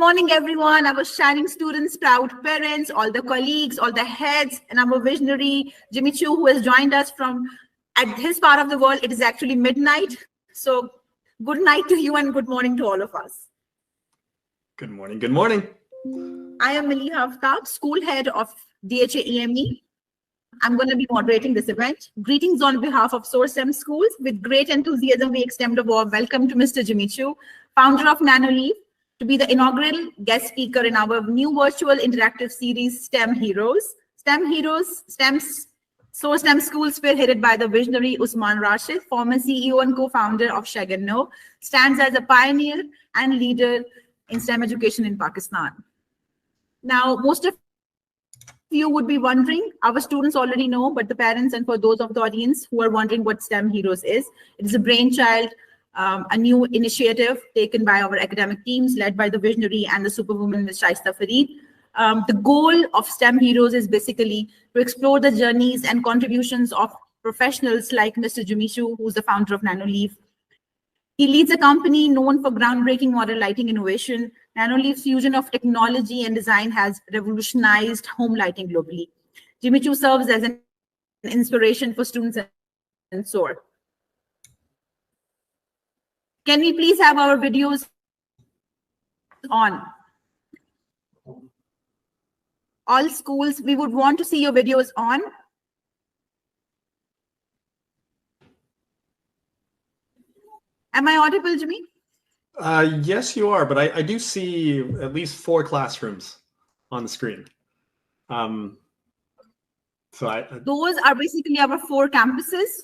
morning, everyone. Our shining students, proud parents, all the colleagues, all the heads, and our visionary, Gimmy Chu, who has joined us from at his part of the world. It is actually midnight. So good night to you and good morning to all of us. Good morning. Good morning. I am Maliha Aftab, school head of DHA EME. I'm going to be moderating this event. Greetings on behalf of SourceM Schools. With great enthusiasm, we extend a warm welcome to Mr. Gimmy Chu, founder of Nanoleaf, to be the inaugural guest speaker in our new virtual interactive series, STEM Heroes. STEM Heroes, SourceM Schools, spearheaded by the visionary Usman Rashid, former CEO and co-founder of Shag & No, stands as a pioneer and leader in STEM education in Pakistan. Now, most of you would be wondering, our students already know, but the parents and for those of the audience who are wondering what STEM Heroes is, it is a brainchild, a new initiative taken by our academic teams led by the visionary and the superwoman, Ms. Shaista Fareed. The goal of STEM Heroes is basically to explore the journeys and contributions of professionals like Mr. Gimmy Chu, who's the founder of Nanoleaf. He leads a company known for groundbreaking modern lighting innovation. Nanoleaf's fusion of technology and design has revolutionized home lighting globally. Gimmy Chu serves as an inspiration for students and SOAR. Can we please have our videos on? All schools, we would want to see your videos on. Am I audible, Jimmy? Yes, you are, but I do see at least 4 classrooms on the screen. Those are basically our 4 campuses: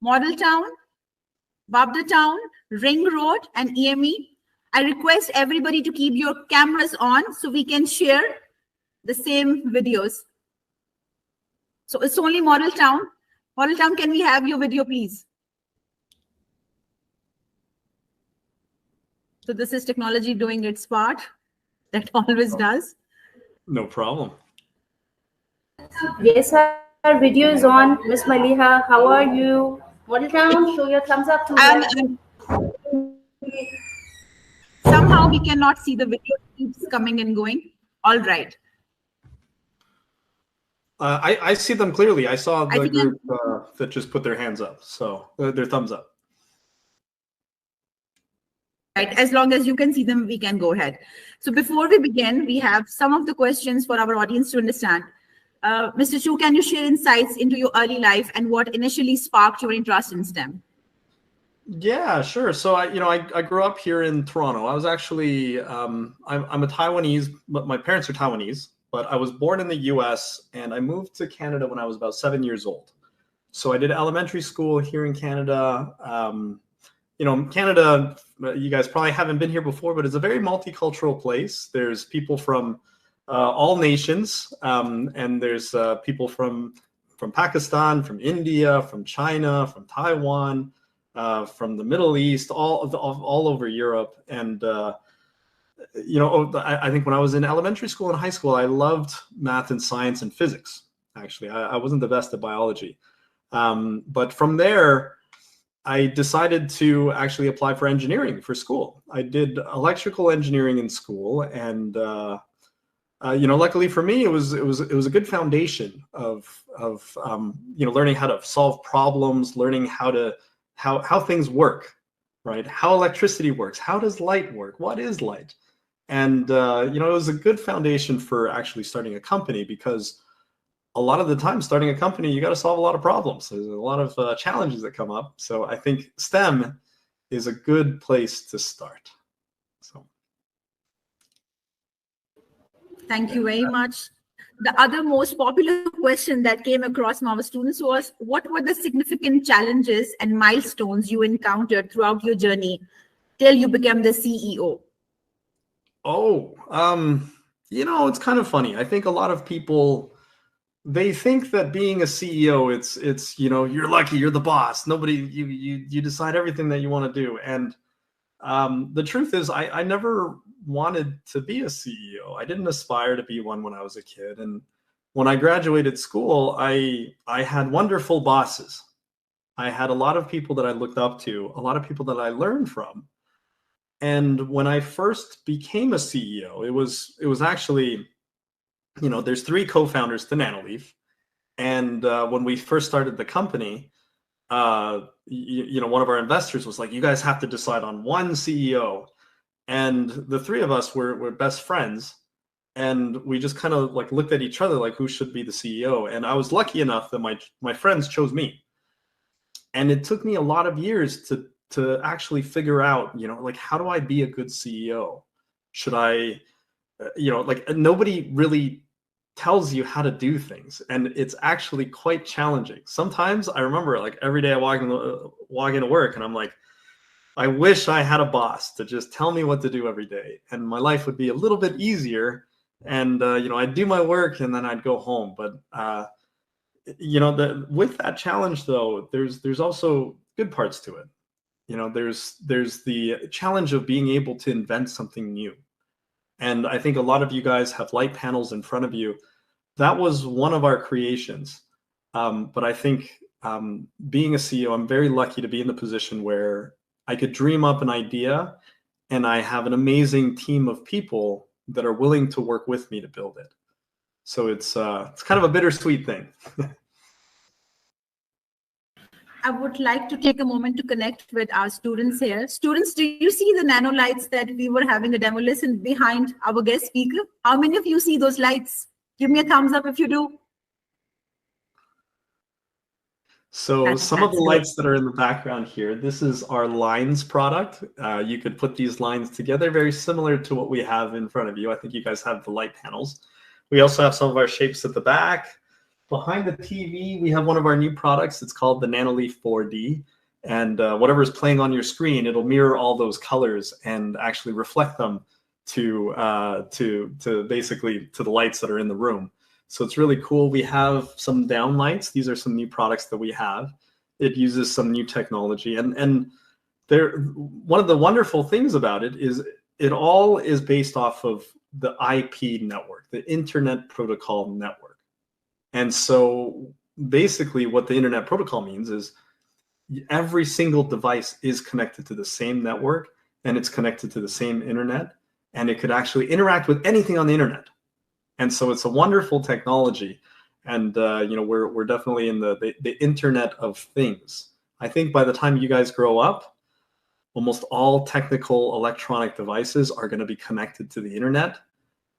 Model Town, Babda Town, Ring Road, and EME. I request everybody to keep your cameras on so we can share the same videos. So it's only Model Town. Model Town, can we have your video, please? So this is technology doing its part. That always does. No problem. Yes, our video is on. Miss Maliha, how are you? Model Town, show your thumbs up to me. Somehow we cannot see the video. It keeps coming and going. All right. I see them clearly. I saw the group that just put their hands up, so their thumbs up. Right. As long as you can see them, we can go ahead. So before we begin, we have some of the questions for our audience to understand. Mr. Chu, can you share insights into your early life and what initially sparked your interest in STEM? Yeah, sure. So I grew up here in Toronto. I was actually I'm a Taiwanese, but my parents are Taiwanese. But I was born in the U.S. and I moved to Canada when I was about 7 years old. So I did elementary school here in Canada. Canada, you guys probably haven't been here before, but it's a very multicultural place. There's people from all nations, and there's people from Pakistan, from India, from China, from Taiwan, from the Middle East, all over Europe. And I think when I was in elementary school and high school, I loved math and science and physics. Actually, I wasn't the best at biology, but from there, I decided to actually apply for engineering for school. I did electrical engineering in school, and luckily for me, it was a good foundation of learning how to solve problems, learning how things work, right? How electricity works, how does light work, what is light, and it was a good foundation for actually starting a company, because a lot of the time starting a company, you got to solve a lot of problems. There's a lot of challenges that come up. So I think STEM is a good place to start. So. Thank you very much. The other most popular question that came across from our students was, what were the significant challenges and milestones you encountered throughout your journey till you became the CEO? Oh, it's kind of funny. I think a lot of people, they think that being a CEO, it's you're lucky, you're the boss. Nobody, you decide everything that you want to do. And the truth is, I never wanted to be a CEO. I didn't aspire to be one when I was a kid. And when I graduated school, I had wonderful bosses. I had a lot of people that I looked up to, a lot of people that I learned from. And when I first became a CEO, it was actually, there's 3 co-founders to Nanoleaf. And when we first started the company, one of our investors was like, you guys have to decide on one CEO. And the 3 of us were best friends. And we just kind of like looked at each other like, who should be the CEO? And I was lucky enough that my friends chose me. And it took me a lot of years to actually figure out, like, how do I be a good CEO? Should I, like, nobody really tells you how to do things, and it's actually quite challenging. Sometimes I remember, like, every day I walk into work and I'm like, I wish I had a boss to just tell me what to do every day, and my life would be a little bit easier. And I'd do my work and then I'd go home. But with that challenge, though, there's also good parts to it. There's the challenge of being able to invent something new. And I think a lot of you guys have light panels in front of you. That was one of our creations. But I think being a CEO, I'm very lucky to be in the position where I could dream up an idea, and I have an amazing team of people that are willing to work with me to build it. So it's kind of a bittersweet thing. I would like to take a moment to connect with our students here. Students, do you see the nano lights that we were having a demo lesson behind our guest speaker? How many of you see those lights? Give me a thumbs up if you do. So some of the lights that are in the background here, this is our lines product. You could put these lines together, very similar to what we have in front of you. I think you guys have the light panels. We also have some of our shapes at the back. Behind the TV, we have one of our new products. It's called the Nanoleaf 4D. And whatever is playing on your screen, it'll mirror all those colors and actually reflect them to basically to the lights that are in the room. So it's really cool. We have some down lights. These are some new products that we have. It uses some new technology. And one of the wonderful things about it is it all is based off of the IP network, the Internet Protocol network. And so basically what the Internet Protocol means is every single device is connected to the same network, and it's connected to the same internet, and it could actually interact with anything on the internet. And so it's a wonderful technology. And we're definitely in the Internet of Things. I think by the time you guys grow up, almost all technical electronic devices are going to be connected to the internet.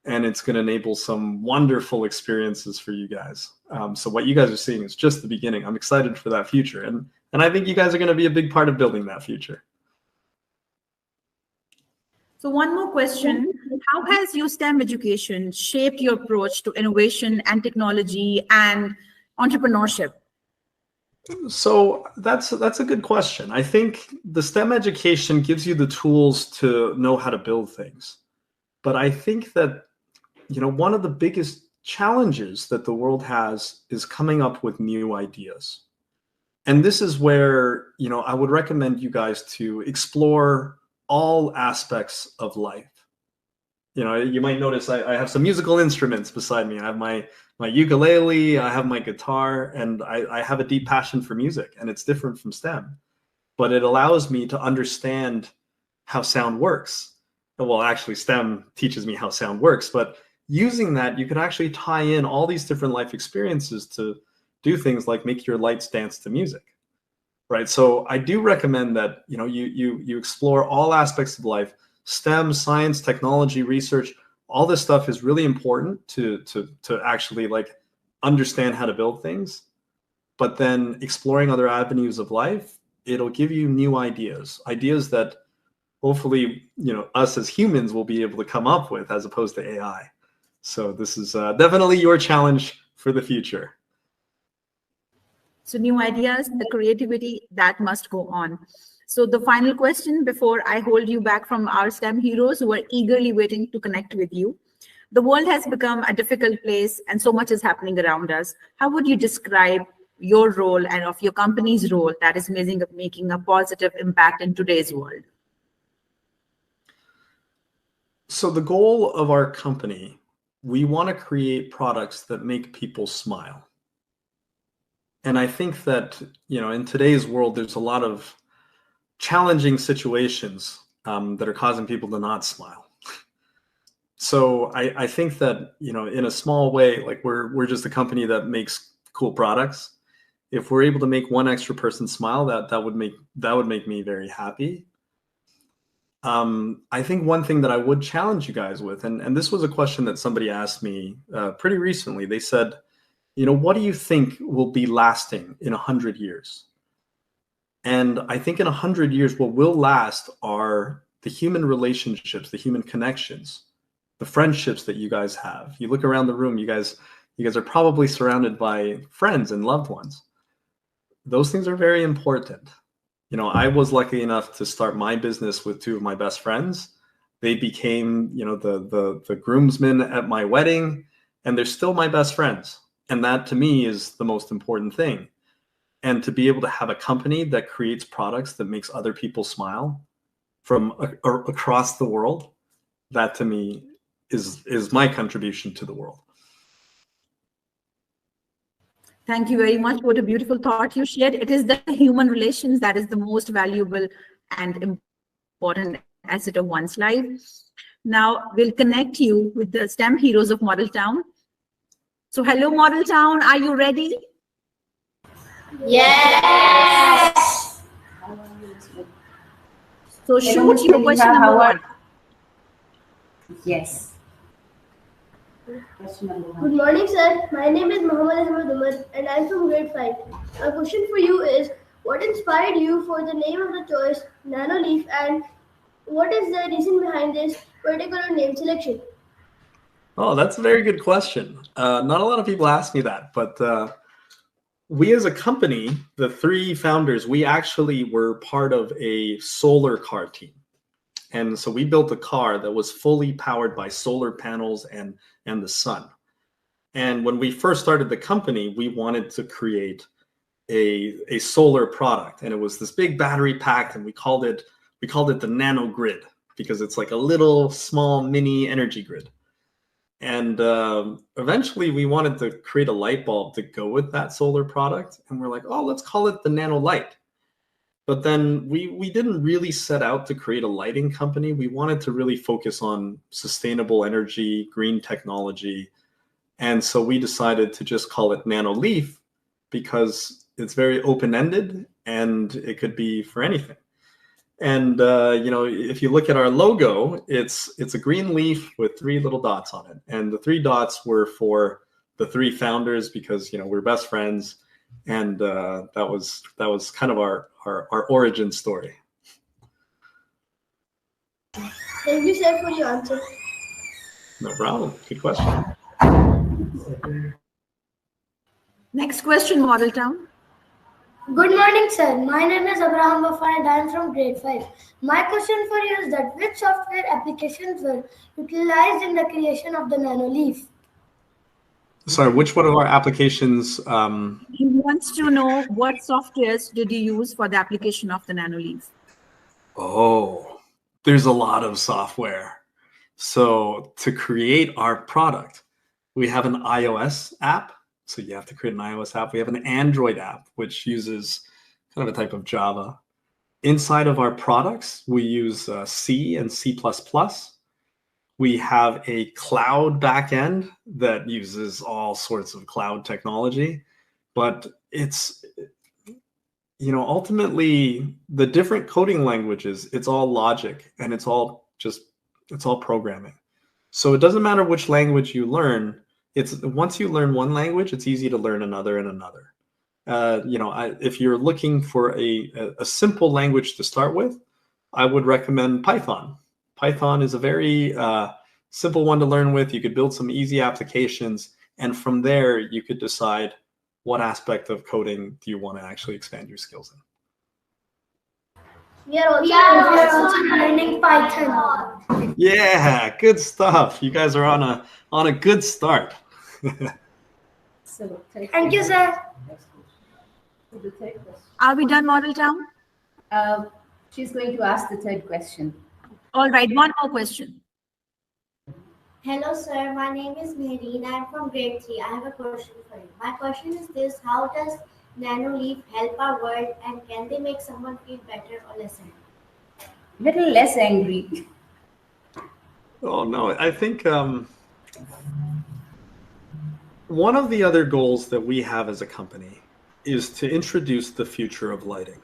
And it's going to enable some wonderful experiences for you guys. So what you guys are seeing is just the beginning. I'm excited for that future. And I think you guys are going to be a big part of building that future. So one more question. How has your STEM education shaped your approach to innovation and technology and entrepreneurship? So that's a good question. I think the STEM education gives you the tools to know how to build things. But I think that one of the biggest challenges that the world has is coming up with new ideas. And this is where, I would recommend you guys to explore all aspects of life. You might notice I have some musical instruments beside me. I have my ukulele, I have my guitar, and I have a deep passion for music, and it's different from STEM. But it allows me to understand how sound works. Well, actually, STEM teaches me how sound works, but using that, you can actually tie in all these different life experiences to do things like make your lights dance to music, right? So I do recommend that you explore all aspects of life. STEM, science, technology, research, all this stuff is really important to actually like understand how to build things. But then exploring other avenues of life, it'll give you new ideas that hopefully, us as humans will be able to come up with as opposed to AI. So this is definitely your challenge for the future. So new ideas, the creativity, that must go on. So the final question before I hold you back from our STEM heroes who are eagerly waiting to connect with you. The world has become a difficult place and so much is happening around us. How would you describe your role and of your company's role that is making a positive impact in today's world? So the goal of our company, we want to create products that make people smile. And I think that, in today's world, there's a lot of challenging situations that are causing people to not smile. So I think that, you know, in a small way, like we're just a company that makes cool products. If we're able to make one extra person smile, that would make me very happy. I think one thing that I would challenge you guys with, and this was a question that somebody asked me pretty recently. They said, you know, what do you think will be lasting in 100 years? And I think in 100 years, what will last are the human relationships, the human connections, the friendships that you guys have. You look around the room, you guys are probably surrounded by friends and loved ones. Those things are very important. You know, I was lucky enough to start my business with two of my best friends. They became, you know, the groomsmen at my wedding, and they're still my best friends. And that to me is the most important thing. And to be able to have a company that creates products that makes other people smile from across the world, that to me is my contribution to the world. Thank you very much. What a beautiful thought you shared. It is the human relations that is the most valuable and important asset of one's life. Now we'll connect you with the STEM heroes of Model Town. So hello, Model Town, are you ready? Yes. So shoot your question number one. Yes. Good morning, sir. My name is Muhammad Ahmed Umar and I'm from grade 5. My question for you is, what inspired you for the name of the choice, Nanoleaf, and what is the reason behind this particular name selection? Oh, that's a very good question. Not a lot of people ask me that, but we as a company, the three founders, we actually were part of a solar car team. And so we built a car that was fully powered by solar panels and the sun. And when we first started the company, we wanted to create a solar product. And it was this big battery pack, and we called it the Nano Grid, because it's like a little small mini energy grid. And eventually we wanted to create a light bulb to go with that solar product. And we're like, oh, let's call it the Nano Light. But then we didn't really set out to create a lighting company. We wanted to really focus on sustainable energy, green technology. And so we decided to just call it Nanoleaf, because it's very open-ended and it could be for anything. And you know, if you look at our logo, it's a green leaf with 3 little dots on it. And the 3 dots were for the 3 founders, because, you know, we're best friends. And that was kind of our origin story. Thank you, sir, for your answer. No problem. Good question. Next question, Model Town. Good morning, sir. My name is Abraham Wafa and I am from grade 5. My question for you is that which software applications were utilized in the creation of the Nanoleaf? Sorry, which one of our applications? He wants to know what softwares did you use for the application of the Nanoleaf? Oh, there's a lot of software. So to create our product, we have an iOS app. So you have to create an iOS app. We have an Android app, which uses kind of a type of Java. Inside of our products, we use C and C++. We have a cloud backend that uses all sorts of cloud technology. But it's, you know, ultimately the different coding languages, it's all logic and it's all programming. So it doesn't matter which language you learn. Once you learn one language, it's easy to learn another and another. You know, if you're looking for a simple language to start with, I would recommend Python. Python is a very simple one to learn with. You could build some easy applications, and from there you could decide what aspect of coding do you want to actually expand your skills in. We are also learning Python. Yeah, good stuff. You guys are on a good start. Thank you, sir. Are we done, Model Town? She's going to ask the third question. All right, one more question. Hello, sir. My name is Mehreen. I'm from grade 3. I have a question for you. My question is this: how does Nanoleaf help our world, and can they make someone feel better or less sad? Little less angry. Oh no, I think one of the other goals that we have as a company is to introduce the future of lighting.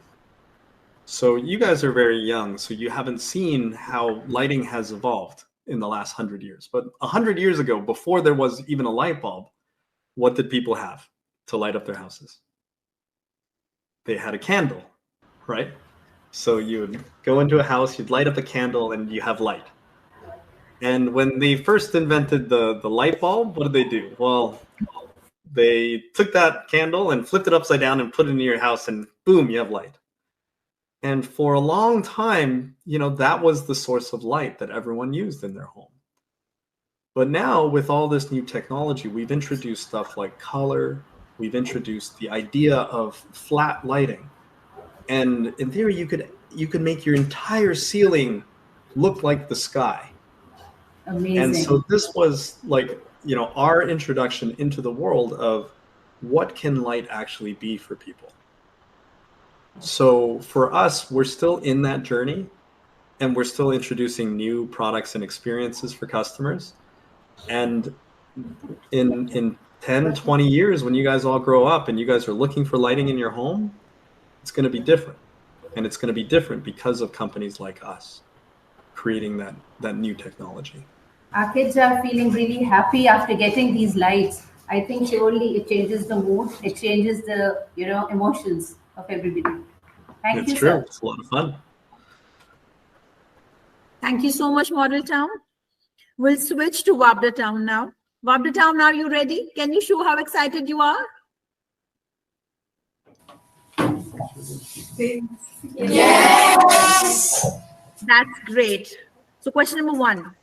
So you guys are very young, so you haven't seen how lighting has evolved in the last 100 years. But 100 years ago, before there was even a light bulb, what did people have to light up their houses? They had a candle, right? So you would go into a house, you'd light up a candle, and you have light. And when they first invented the light bulb, what did they do? Well, they took that candle and flipped it upside down and put it in your house, and boom, you have light. And for a long time, that was the source of light that everyone used in their home. But now with all this new technology, we've introduced stuff like color. We've introduced the idea of flat lighting. And in theory, you could make your entire ceiling look like the sky. Amazing. And so this was like, our introduction into the world of what can light actually be for people. So for us, we're still in that journey, and we're still introducing new products and experiences for customers. And in 10, 20 years, when you guys all grow up and you guys are looking for lighting in your home, it's going to be different. And it's going to be different because of companies like us creating that new technology. Our kids are feeling really happy after getting these lights. I think surely it changes the mood. It changes the emotions of everybody. Thank you, It's true. sir. It's a lot of fun. Thank you so much, Model Town. We'll switch to Wabda Town now. Wabda Town, are you ready? Can you show how excited you are? Yes! That's great. So question number 1.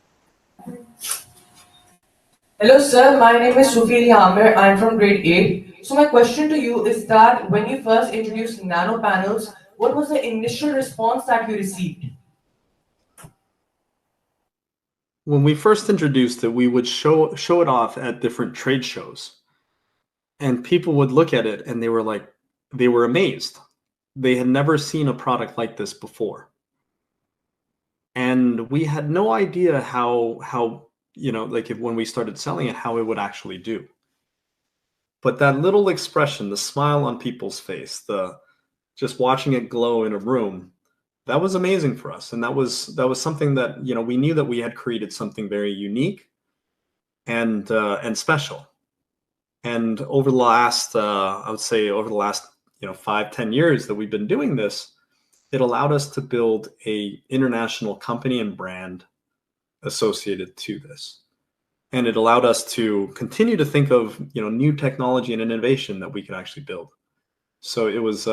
Hello sir, my name is Sufili Amir. I'm from grade 8. So my question to you is that when you first introduced nano panels, what was the initial response that you received? When we first introduced it, we would show it off at different trade shows. And people would look at it and they were amazed. They had never seen a product like this before. And we had no idea how when we started selling it, how it would actually do. But that little expression, the smile on people's face, just watching it glow in a room, that was amazing for us. And that was something that, we knew that we had created something very unique and special. And over the last, I would say over the last, 5-10 years that we've been doing this, it allowed us to build a international company and brand associated to this. And it allowed us to continue to think of, new technology and innovation that we could actually build. So it was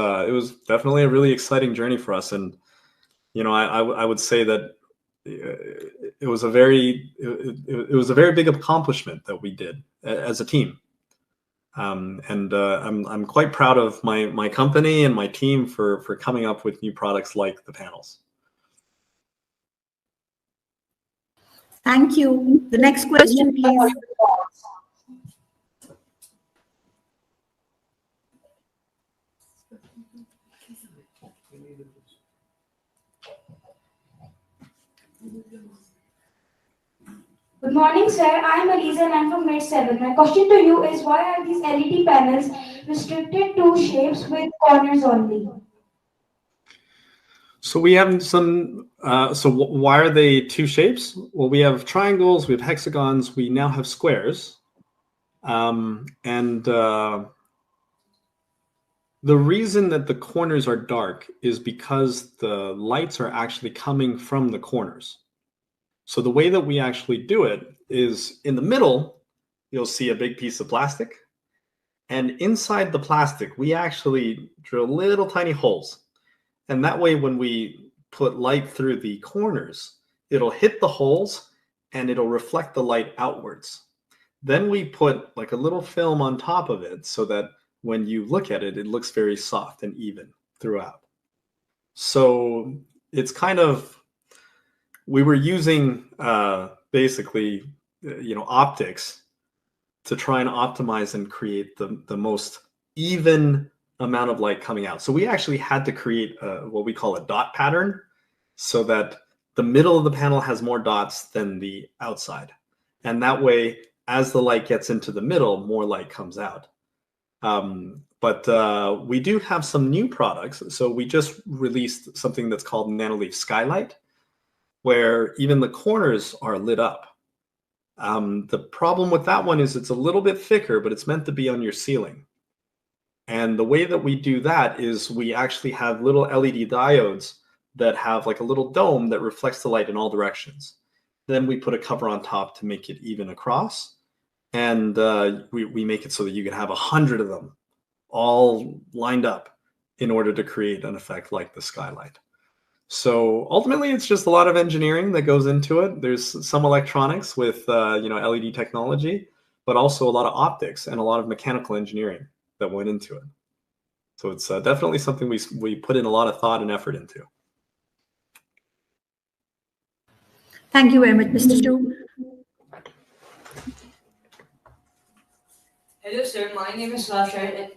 definitely a really exciting journey for us. And, I would say that it was a very big accomplishment that we did as a team. I'm quite proud of my company and my team for coming up with new products like the panels. Thank you. The next question, please. Good morning, sir. I'm Aliza and I'm from grade 7. My question to you is, why are these LED panels restricted to shapes with corners only? So we have some, why are they 2 shapes? Well, we have triangles, we have hexagons, we now have squares. The reason that the corners are dark is because the lights are actually coming from the corners. So the way that we actually do it is in the middle, you'll see a big piece of plastic. And inside the plastic, we actually drill little tiny holes. And that way, when we put light through the corners, it'll hit the holes and it'll reflect the light outwards. Then we put like a little film on top of it so that when you look at it, it looks very soft and even throughout. So it's kind of, we were using basically, optics to try and optimize and create the most even amount of light coming out. So we actually had to create what we call a dot pattern so that the middle of the panel has more dots than the outside. And that way, as the light gets into the middle, more light comes out. But we do have some new products. So we just released something that's called Nanoleaf Skylight, where even the corners are lit up. The problem with that one is it's a little bit thicker, but it's meant to be on your ceiling. And the way that we do that is we actually have little LED diodes that have like a little dome that reflects the light in all directions. Then we put a cover on top to make it even across. And we make it so that you can have 100 of them all lined up in order to create an effect like the skylight. So ultimately, it's just a lot of engineering that goes into it. There's some electronics with LED technology, but also a lot of optics and a lot of mechanical engineering that went into it. So it's definitely something we put in a lot of thought and effort into. Thank you very much, Mr. Chu. Hello, sir. My name is Rashad.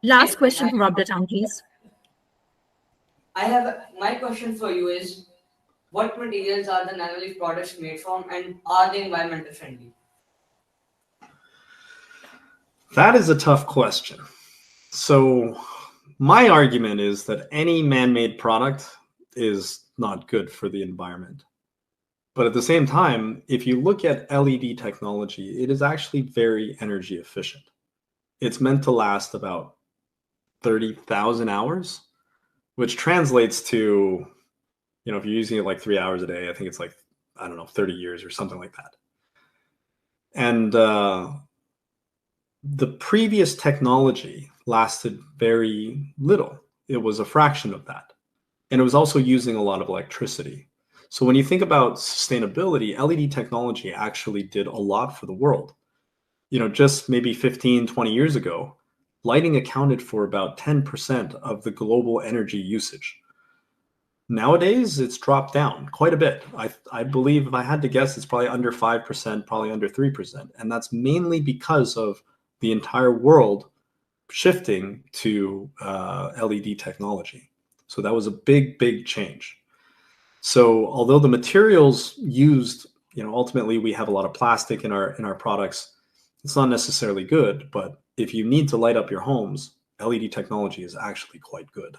Last question for Robert Town, please. My question for you is, what materials are the Nanoleaf products made from, and are they environmental friendly? That is a tough question. So my argument is that any man-made product is not good for the environment. But at the same time, if you look at LED technology, it is actually very energy efficient. It's meant to last about 30,000 hours, which translates to, if you're using it like 3 hours a day, I think it's like, 30 years or something like that. And the previous technology lasted very little. It was a fraction of that. And it was also using a lot of electricity. So when you think about sustainability, LED technology actually did a lot for the world. Just maybe 15, 20 years ago, lighting accounted for about 10% of the global energy usage. Nowadays, it's dropped down quite a bit. I believe, if I had to guess, it's probably under 5%, probably under 3%. And that's mainly because of the entire world shifting to LED technology. So that was a big, big change. So although the materials used, ultimately we have a lot of plastic in our products, it's not necessarily good, but if you need to light up your homes, LED technology is actually quite good.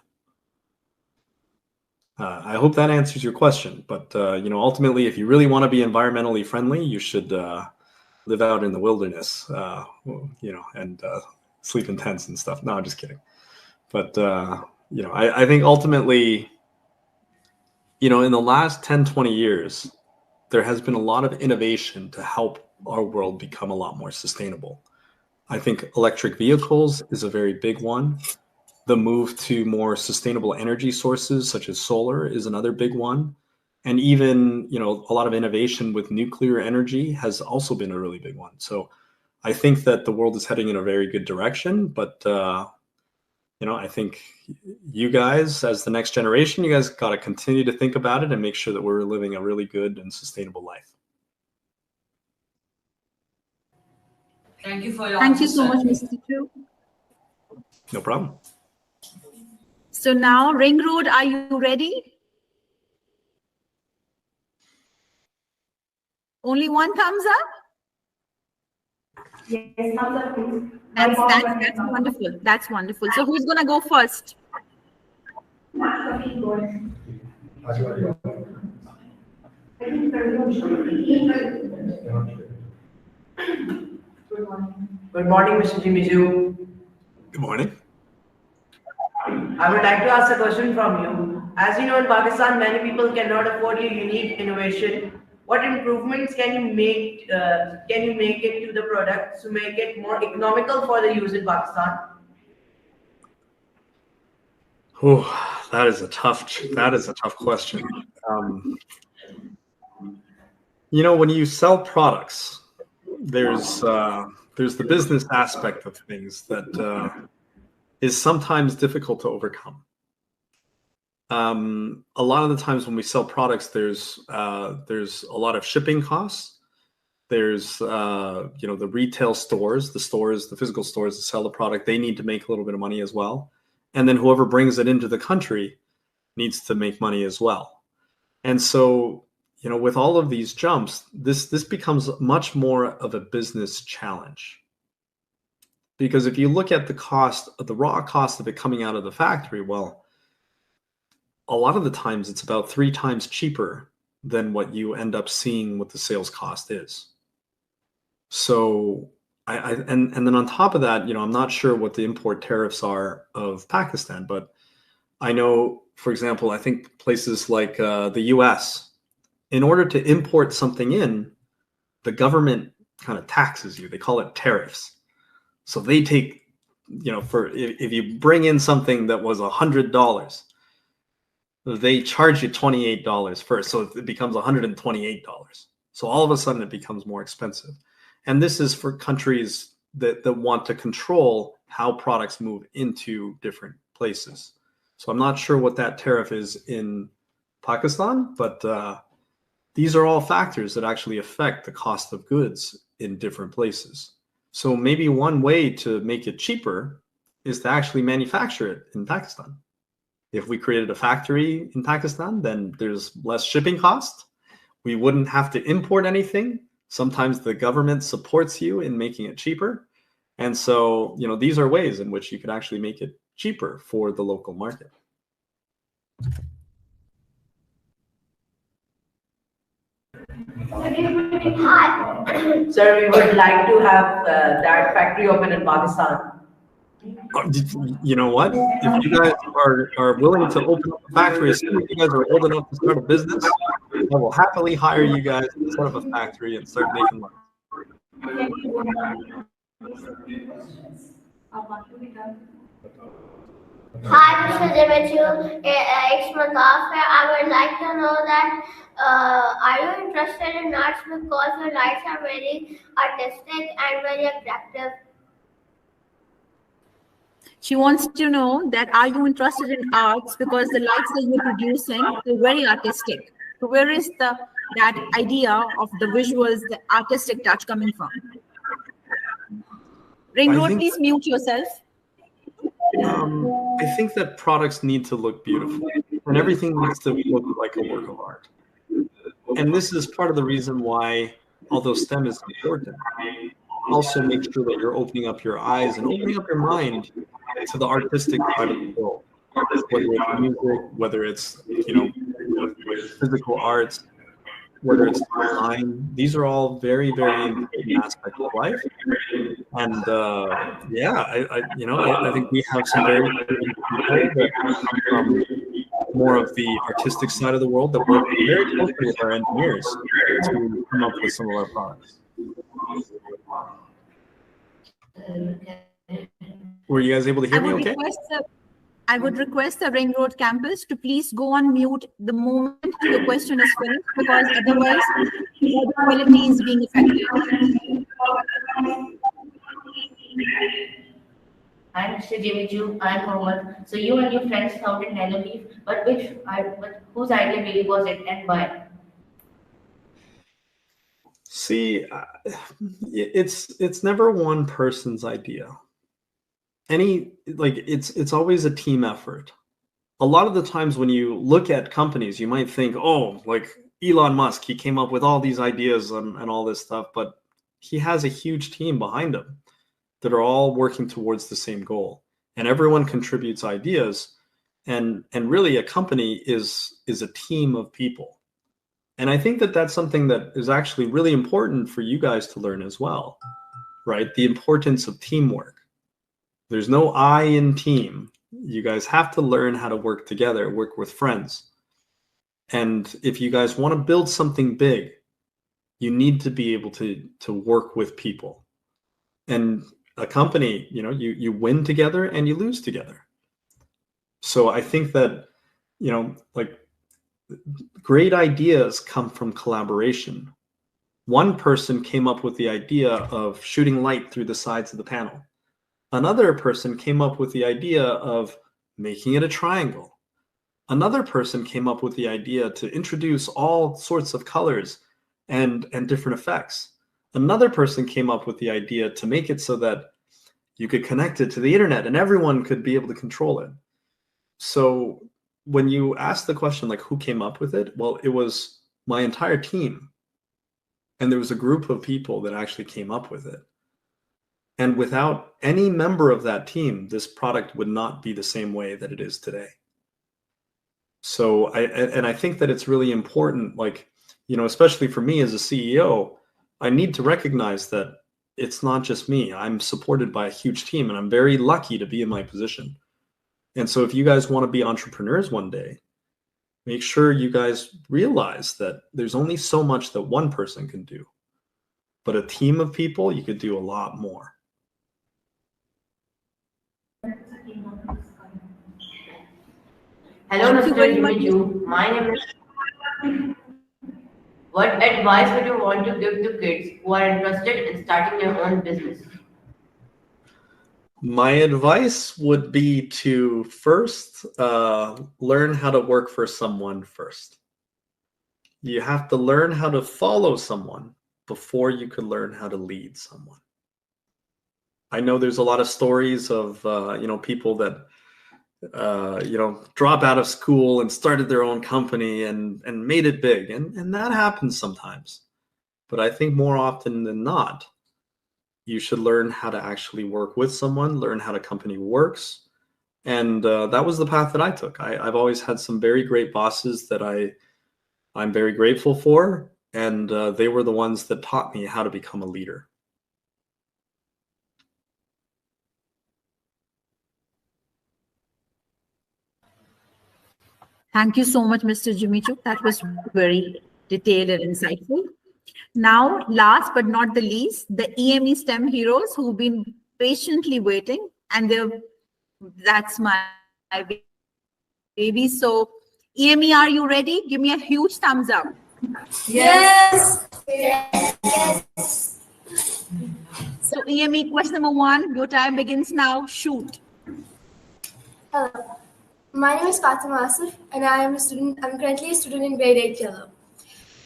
I hope that answers your question, but ultimately, if you really want to be environmentally friendly, you should live out in the wilderness, and sleep in tents and stuff. No, I'm just kidding. But I think ultimately, in the last 10, 20 years, there has been a lot of innovation to help our world become a lot more sustainable. I think electric vehicles is a very big one. The move to more sustainable energy sources, such as solar, is another big one. And even, a lot of innovation with nuclear energy has also been a really big one. So I think that the world is heading in a very good direction, but I think you guys, as the next generation, you guys got to continue to think about it and make sure that we're living a really good and sustainable life. Thank you for your Thank you answer, so sir. much, Mr. Chu. No problem. So now, Ring Road, are you ready? Only one thumbs up? Yes, thumbs up, please. That's wonderful. That's wonderful. So who's going to go first? Good morning, Mr. Gimmy Chu. Good morning. I would like to ask a question from you. As you know, in Pakistan, many people cannot afford your unique innovation. What improvements can you make it to the product to make it more economical for the use in Pakistan? Oh, that is a tough question. When you sell products, there's the business aspect of things that is sometimes difficult to overcome. A lot of the times when we sell products, there's a lot of shipping costs. There's the retail stores, the physical stores that sell the product, they need to make a little bit of money as well. And then whoever brings it into the country needs to make money as well. And so, you know, with all of these jumps, this becomes much more of a business challenge. Because if you look at the cost, the raw cost of it coming out of the factory, well, a lot of the times it's about 3 times cheaper than what you end up seeing what the sales cost is. So and then on top of that, you know, I'm not sure what the import tariffs are of Pakistan, but I know, for example, I think places like the US, in order to import something in, the government kind of taxes you. They call it tariffs. So they take, you know, for if you bring in something that was $100, they charge you $28 first. So it becomes $128. So all of a sudden it becomes more expensive. And this is for countries that want to control how products move into different places. So I'm not sure what that tariff is in Pakistan, but these are all factors that actually affect the cost of goods in different places. So maybe one way to make it cheaper is to actually manufacture it in Pakistan. If we created a factory in Pakistan, then there's less shipping cost. We wouldn't have to import anything. Sometimes the government supports you in making it cheaper. And so, you know, these are ways in which you could actually make it cheaper for the local market. Hi. Sir, we would like to have that factory open in Pakistan. You know what? If you guys are willing to open up a factory, as soon as you guys are old enough to start a business, I will happily hire you guys to set up a factory and start making money. Hi, Mr. Gimmy Chu. It's Mataf. I would like to know that are you interested in arts because your lights are very artistic and very attractive? She wants to know that are you interested in arts because the lights that you're producing are very artistic. So where is that idea of the visuals, the artistic touch coming from? Ring Road, please mute yourself. I think that products need to look beautiful and everything needs to look like a work of art. And this is part of the reason why, although STEM is important, also make sure that you're opening up your eyes and opening up your mind to the artistic side of the world, whether it's music, whether it's, you know, physical arts, whether it's design. These are all very, very important aspects of life. And yeah, I think we have some very creative people that come from more of the artistic side of the world that work very closely with our engineers to come up with some of our products. Were you guys able to hear me okay? I would request the Ring Road campus to please go on mute the moment the question is finished, because otherwise the quality is being affected. I'm Mr. Gimmy Chu. I'm Mohammed. So you and your friends founded Nanoleaf, but whose idea really was it and why? See, it's never one person's idea. It's always a team effort. A lot of the times when you look at companies, you might think, oh, like Elon Musk, he came up with all these ideas and all this stuff, but he has a huge team behind him that are all working towards the same goal, and everyone contributes ideas, and really a company is a team of people. And I think that that's something that is actually really important for you guys to learn as well, right? The importance of teamwork. There's no I in team. You guys have to learn how to work together, work with friends. And if you guys want to build something big, you need to be able to work with people. And a company, you know, you win together and you lose together. So I think that, you know, like great ideas come from collaboration. One person came up with the idea of shooting light through the sides of the panel. Another person came up with the idea of making it a triangle. Another person came up with the idea to introduce all sorts of colors and different effects. Another person came up with the idea to make it so that you could connect it to the internet and everyone could be able to control it. So when you ask the question, like, who came up with it? Well, it was my entire team. And there was a group of people that actually came up with it. And without any member of that team, this product would not be the same way that it is today. So I think that it's really important, like, especially for me as a CEO, I need to recognize that it's not just me. I'm supported by a huge team, and I'm very lucky to be in my position. And so if you guys want to be entrepreneurs one day, make sure you guys realize that there's only so much that one person can do. But a team of people, you could do a lot more. Hello, Mr. Gimmy Chu. My name is. What advice would you want to give to kids who are interested in starting their own business? My advice would be to first learn how to work for someone first. You have to learn how to follow someone before you could learn how to lead someone. I know there's a lot of stories of people that drop out of school and started their own company and made it big, and that happens sometimes. But I think more often than not, you should learn how to actually work with someone, learn how the company works. And that was the path that I took. I've always had some very great bosses that I'm very grateful for. And they were the ones that taught me how to become a leader. Thank you so much, Mr. Gimmy Chu. That was very detailed and insightful. Now, last but not the least, the EME STEM heroes who've been patiently waiting, and that's my baby. So, EME, are you ready? Give me a huge thumbs up. Yes. Yes. So, EME, question number 1, your time begins now. Shoot. Hello. My name is Fatima Asif, and I'm currently a student in grade 8 yellow.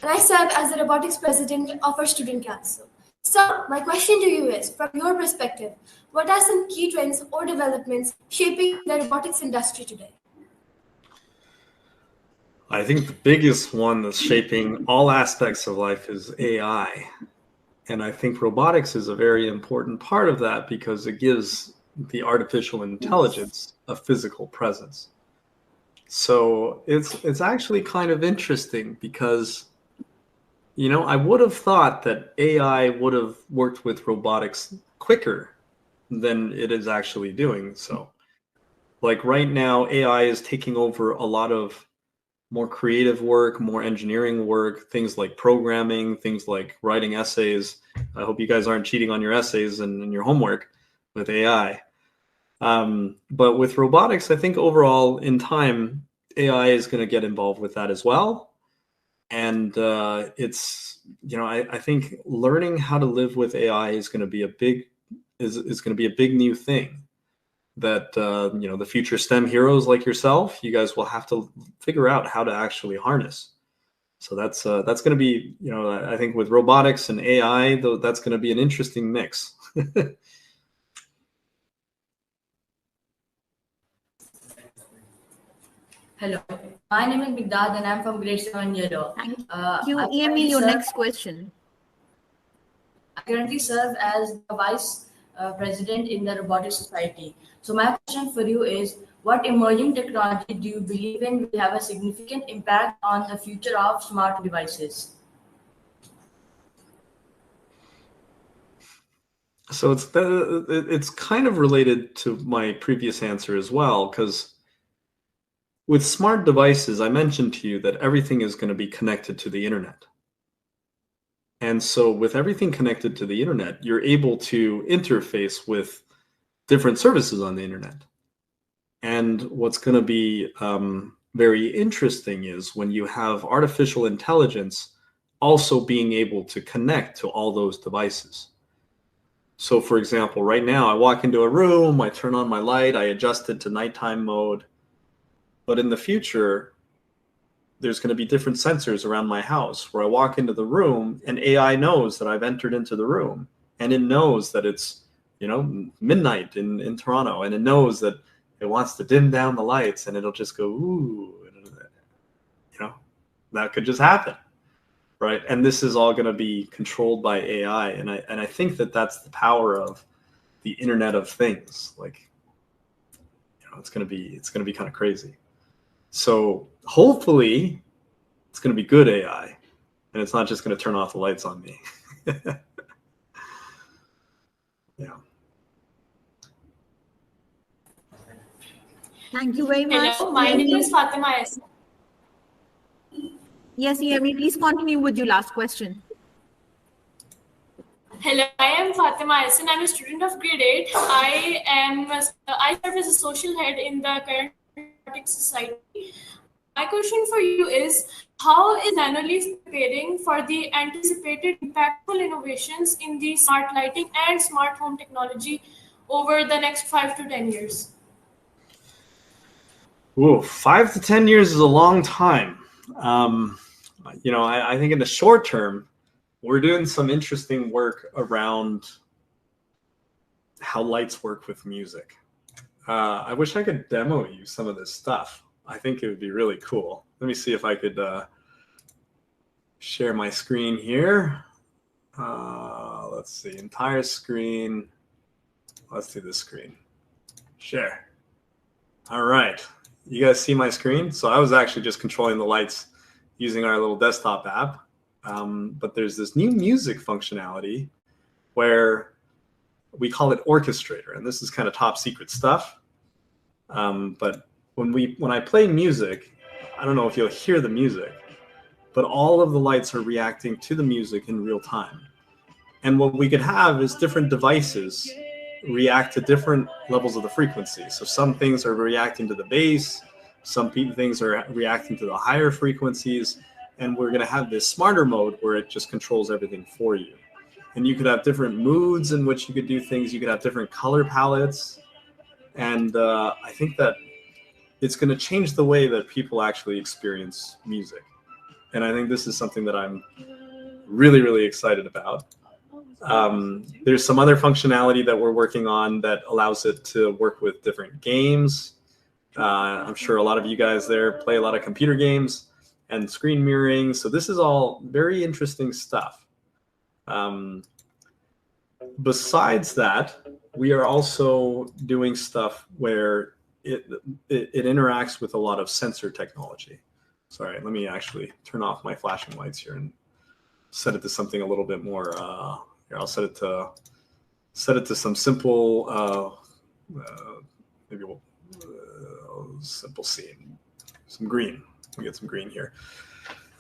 And I serve as the robotics president of our student council. So, my question to you is, from your perspective, what are some key trends or developments shaping the robotics industry today? I think the biggest one that's shaping all aspects of life is AI. And I think robotics is a very important part of that because it gives the artificial intelligence a physical presence. So it's actually kind of interesting because, I would have thought that AI would have worked with robotics quicker than it is actually doing. So like right now, AI is taking over a lot of more creative work, more engineering work, things like programming, things like writing essays. I hope you guys aren't cheating on your essays and your homework with AI. But with robotics, I think overall in time, AI is going to get involved with that as well. And it's, I think learning how to live with AI is going to be a big new thing that, the future STEM heroes like yourself, you guys will have to figure out how to actually harness. So that's going to be, I think with robotics and AI, though, that's going to be an interesting mix. Hello, my name is Migdad and I'm from grade 7 yellow. Thank you. EME, your next question. I currently serve as the Vice President in the Robotics Society. So my question for you is, what emerging technology do you believe in will have a significant impact on the future of smart devices? So it's kind of related to my previous answer as well, because with smart devices, I mentioned to you that everything is going to be connected to the internet. And so with everything connected to the internet, you're able to interface with different services on the internet. And what's going to be very interesting is when you have artificial intelligence also being able to connect to all those devices. So for example, right now I walk into a room, I turn on my light, I adjust it to nighttime mode. But in the future, there's going to be different sensors around my house where I walk into the room and AI knows that I've entered into the room, and it knows that it's, midnight in Toronto, and it knows that it wants to dim down the lights, and it'll just go, ooh, that could just happen, right? And this is all going to be controlled by AI, and I think that that's the power of the Internet of Things. Like, it's going to be kind of crazy. So hopefully it's going to be good AI, and it's not just going to turn off the lights on me. Yeah. Thank you very much. Hello, my name is Fatima Yasin. Yes, Yemi, please continue with your last question. Hello, I am Fatima Yasin. I'm a student of grade 8. I serve as a social head in the current robotics society. My question for you is, how is Nanoleaf preparing for the anticipated impactful innovations in the smart lighting and smart home technology over the next 5 to 10 years? Ooh, 5 to 10 years is a long time. I think in the short term, we're doing some interesting work around how lights work with music. I wish I could demo you some of this stuff. I think it would be really cool. Let me see if I could share my screen here. Let's see, entire screen. Let's do this screen. Share. All right. You guys see my screen? So I was actually just controlling the lights using our little desktop app. But there's this new music functionality where we call it Orchestrator, and this is kind of top secret stuff. But when I play music, I don't know if you'll hear the music, but all of the lights are reacting to the music in real time. And what we could have is different devices react to different levels of the frequency. So some things are reacting to the bass, some things are reacting to the higher frequencies, and we're going to have this smarter mode where it just controls everything for you. And you could have different moods in which you could do things. You could have different color palettes. And I think that it's going to change the way that people actually experience music. And I think this is something that I'm really, really excited about. There's some other functionality that we're working on that allows it to work with different games. I'm sure a lot of you guys there play a lot of computer games and screen mirroring. So this is all very interesting stuff. Besides that, we are also doing stuff where it interacts with a lot of sensor technology. Sorry, let me actually turn off my flashing lights here and set it to something a little bit more. Here, I'll set it to some simple, maybe we'll simple scene, some green. We get some green here.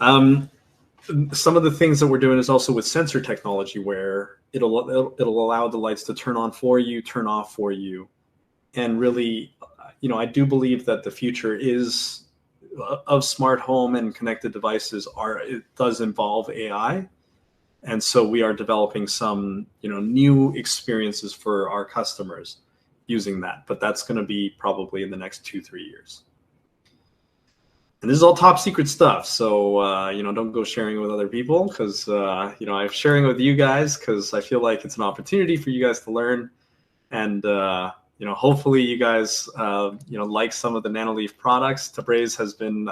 Some of the things that we're doing is also with sensor technology, where it'll allow the lights to turn on for you, turn off for you, and really, I do believe that the future is of smart home and connected devices it does involve AI, and so we are developing some new experiences for our customers using that. But that's going to be probably in the next 2-3 years. And this is all top secret stuff, so don't go sharing it with other people, because I'm sharing it with you guys because I feel like it's an opportunity for you guys to learn, and hopefully you guys like some of the Nanoleaf products. Tabriz has been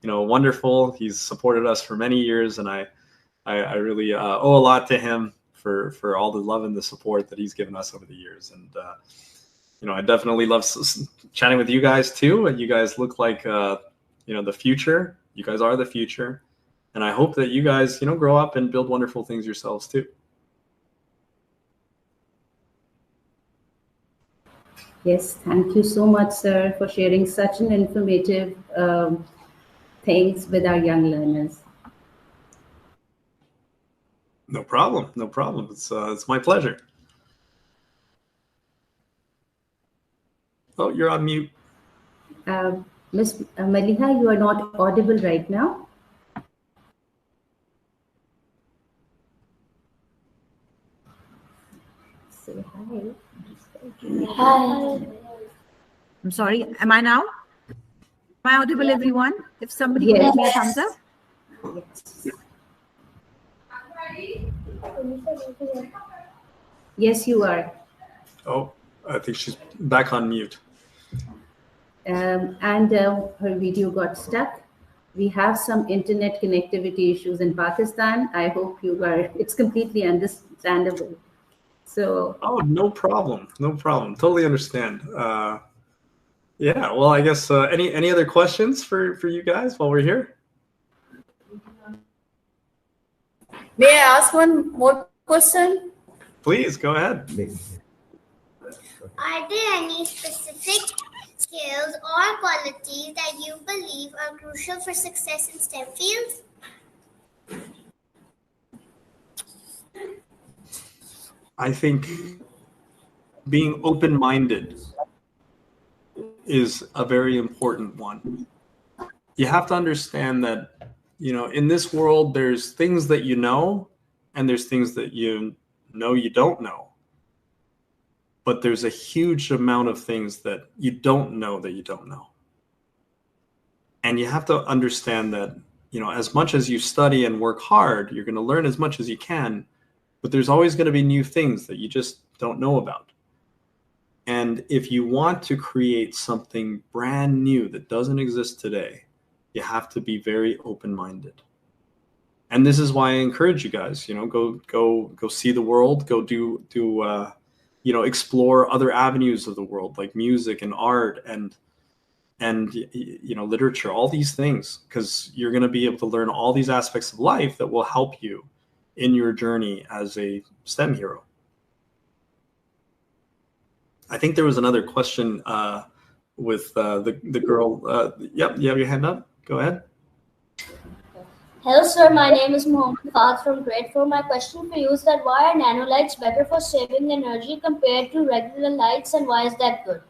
wonderful. He's supported us for many years, and I really owe a lot to him for all the love and the support that he's given us over the years. And I definitely love chatting with you guys too. And you guys look like the future. You guys are the future, and I hope that you guys grow up and build wonderful things yourselves too. Yes, thank you so much, sir, for sharing such an informative things with our young learners. No problem. No problem. It's my pleasure. Oh, you're on mute. Miss Maliha, you are not audible right now. Say hi. Hi. I'm sorry. Am I now? Am I audible, everyone? If somebody Yes. could give me a thumbs up. Yes. Yes, you are. Oh, I think she's back on mute. And her video got stuck. We have some internet connectivity issues in Pakistan. I hope it's completely understandable. So. Oh, no problem. No problem. Totally understand. Yeah, well, I guess any other questions for you guys while we're here? May I ask one more question? Please, go ahead. Are there any specific skills or qualities that you believe are crucial for success in STEM fields? I think being open-minded is a very important one. You have to understand that, in this world, there's things that you know, and there's things that you don't know. But there's a huge amount of things that you don't know that you don't know. And you have to understand that, as much as you study and work hard, you're going to learn as much as you can, but there's always going to be new things that you just don't know about. And if you want to create something brand new that doesn't exist today, you have to be very open-minded. And this is why I encourage you guys, go see the world, go do explore other avenues of the world, like music and art and literature, all these things, because you're going to be able to learn all these aspects of life that will help you in your journey as a STEM hero. I think there was another question with the girl. Yep, you have your hand up. Go ahead. Hello, sir. My name is Mohammed Fahd from grade 4. My question for you is that why are nanolights better for saving energy compared to regular lights, and why is that good?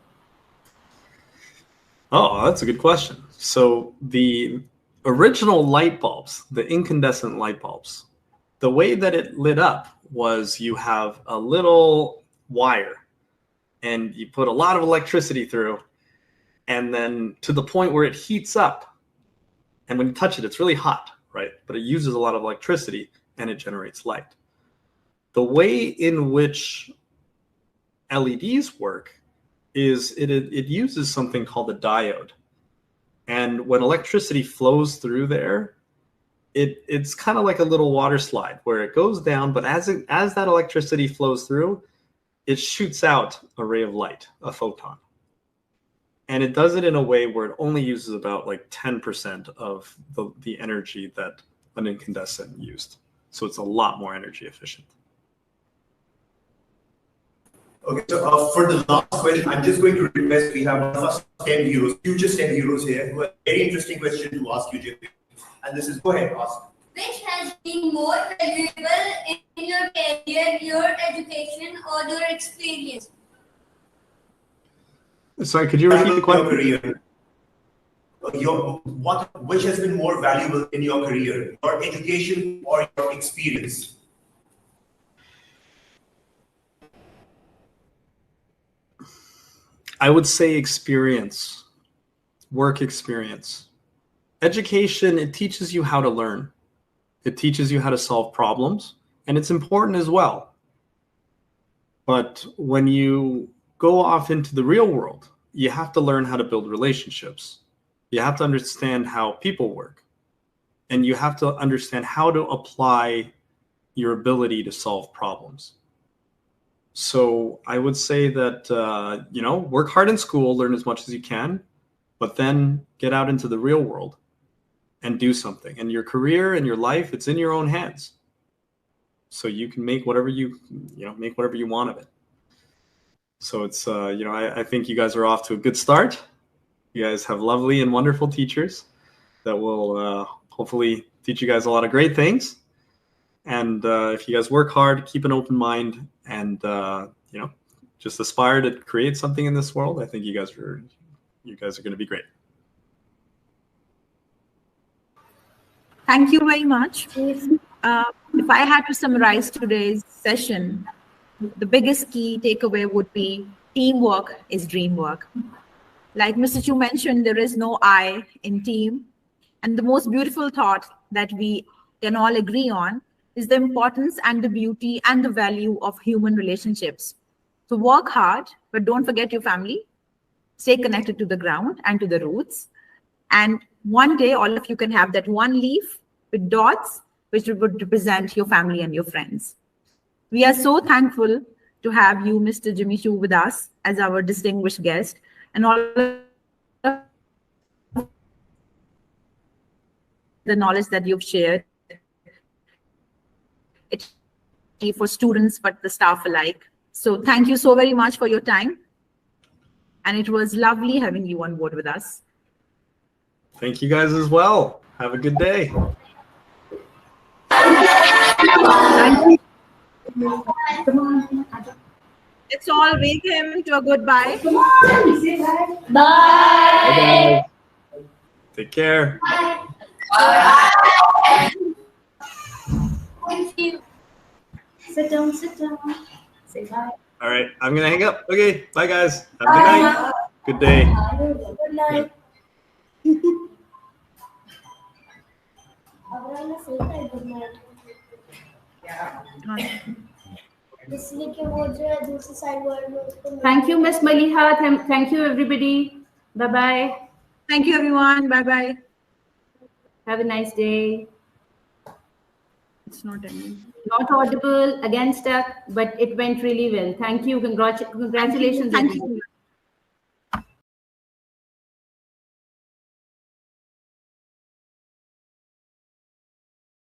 Oh, that's a good question. So the original light bulbs, the incandescent light bulbs, the way that it lit up was you have a little wire and you put a lot of electricity through, and then to the point where it heats up. And when you touch it, it's really hot, right? But it uses a lot of electricity and it generates light. The way in which LEDs work is it uses something called a diode. And when electricity flows through there, it's kind of like a little water slide where it goes down, but as that electricity flows through, it shoots out a ray of light, a photon. And it does it in a way where it only uses about like 10% of the energy that an incandescent used. So it's a lot more energy efficient. Okay, so for the last question, I'm just going to request, we have one of our STEM heroes, future STEM heroes here, who have a very interesting question to ask you, Jimmy. And this is, go ahead, ask. Which has been more valuable in your career, your education, or your experience? Sorry, could you repeat the question? Your career. Which has been more valuable in your career, your education or your experience? I would say experience, work experience. Education, it teaches you how to learn. It teaches you how to solve problems, and it's important as well. But when you go off into the real world, you have to learn how to build relationships. You have to understand how people work, and you have to understand how to apply your ability to solve problems. So I would say that, work hard in school, learn as much as you can, but then get out into the real world and do something. And your career and your life, it's in your own hands. So you can make whatever you want of it. So it's, I think you guys are off to a good start. You guys have lovely and wonderful teachers that will hopefully teach you guys a lot of great things. And if you guys work hard, keep an open mind, and just aspire to create something in this world, I think you guys are going to be great. Thank you very much. If I had to summarize today's session, the biggest key takeaway would be teamwork is dream work. Like Mr. Chu mentioned, there is no I in team. And the most beautiful thought that we can all agree on is the importance and the beauty and the value of human relationships. So work hard, but don't forget your family. Stay connected to the ground and to the roots. And one day all of you can have that one leaf with dots, which would represent your family and your friends. We are so thankful to have you, Mr. Gimmy Chu, with us as our distinguished guest, and all of the knowledge that you've shared. It's for students, but the staff alike. So thank you so very much for your time. And it was lovely having you on board with us. Thank you guys as well. Have a good day. Thank you. Let's all wave him to a goodbye. Bye. Bye. Take care. Thank you. Sit down, sit down. Say bye. All right, I'm gonna hang up. Okay, bye guys. Have a good night. Good day. Good night. Thank you, Miss Maliha. Thank you, everybody. Bye-bye. Thank you, everyone. Bye-bye. Have a nice day. It's not ending. Not audible, again stuck, but it went really well. Thank you. Congratulations. Thank you.